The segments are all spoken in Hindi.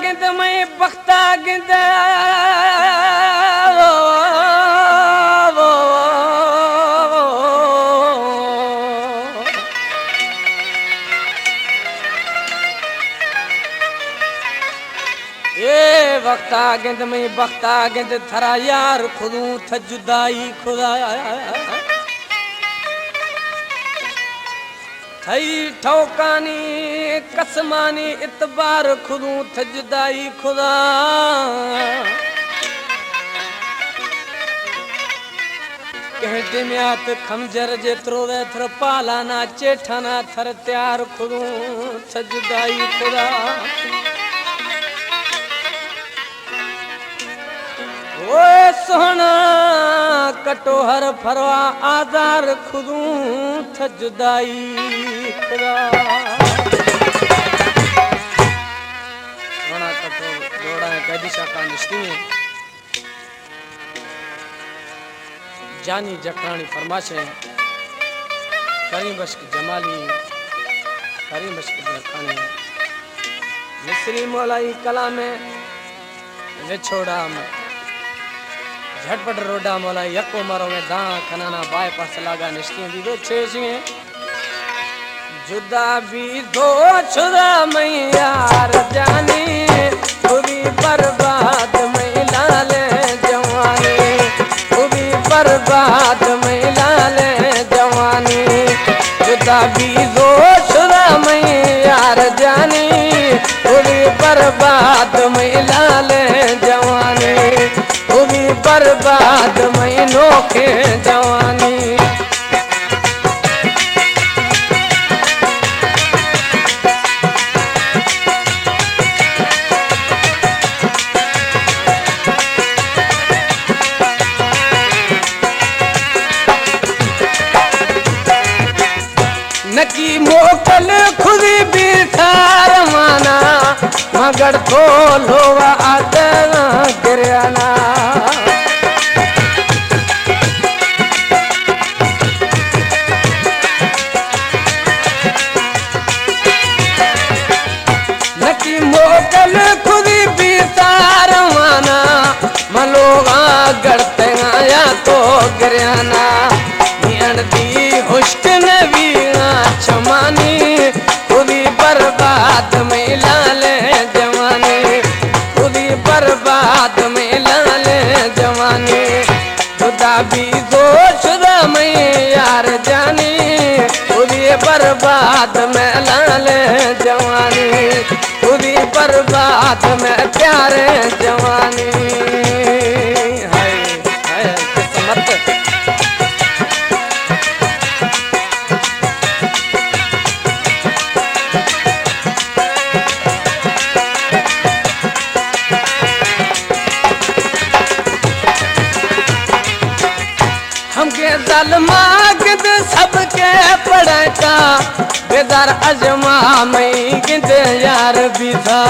गिंद मैं बख्ता गिंद ये वक्ता गिंद मैं बख्ता गिंद थरा यार खुदू थ जुदाई खुदा थई ठोकानी कसमानी इतबार खुदू थ जुदाई खुदा कह दिम्यात खमजर जेतरो वे थर पालाना चेठाना थर त्यार खुदू थ जुदाई खुदा ओए सोहना कटो हर फरवा आदार खुदू थ जुदाई खुदा सोहना कटो जोड़ा कैदिशा का निश्ती जानी जकरानी फरमाशे करी बश्क जमाली करी बश्क जखानी मिस्री मौलाई कलामे विछोड़ा में झटपट रोडा मोला यको मरो में दा खनाना बाईपास लागा निश्ती दी दो छेजिए जुदा भी दो छुदा मैं यार जानी पूरी बर्बाद मैं लाले जवानी पूरी बर्बाद मैं लाले जवानी जुदा भी दो छुदा मैं यार जानी पूरी बर्बाद मैं लाले जवानी पूरी बर्बाद मैं नोखे जवानी नकी मोकल खुदी भी थार माना मगर तो लोवा आदना गिरना नकी मोकल खुदी भी तार माना मलोगा गड़ते आया तो गिरना दी हुश्क नबी छमानी खुदी बर्बाद में लाले जवानी खुदी बर्बाद में लाले जवानी खुदा भी दो शुदा में यार जानी खुदी बर्बाद में लाले जवानी खुदी बर्बाद में प्यारे जवानी हाय हाय किस्मत हमके जलमा गिद सबके पड़ता बेदार अजमा में गिद यार भी था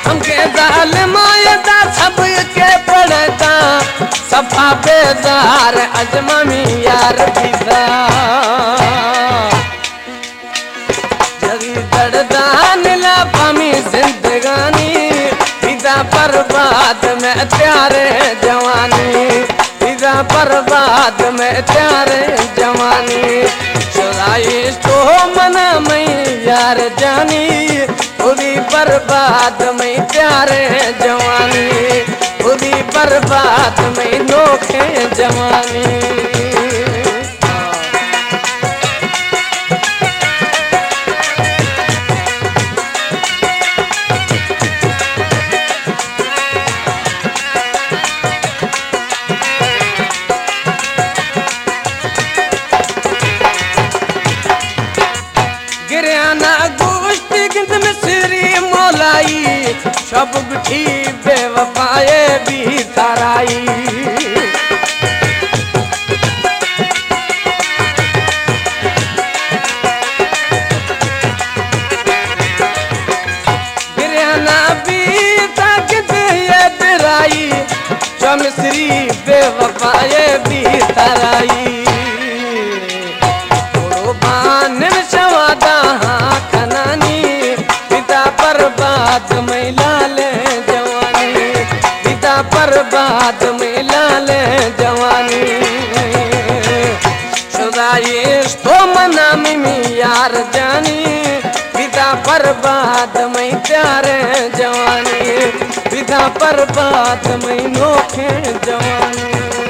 हमके जलमा यदा सबके पड़ता सफा बेदार अजमा में यार भी था दर्दान ला पामी जिंदगानी पिता बर्बाद में प्यारे जवानी पिता बर्बाद में प्यारे जवानी चुराई तो मना मैं यार जानी पूरी बर्बाद में प्यारे जवानी पूरी बर्बाद में नोखे जवानी सब गुठी बेवफाए भी तराई गिरना भी ताकत ये तराई चमसरी बेवफाए भी तराई बर्बाद मई प्यारे जवानी, विधा बर्बाद मई नोखे जवानी।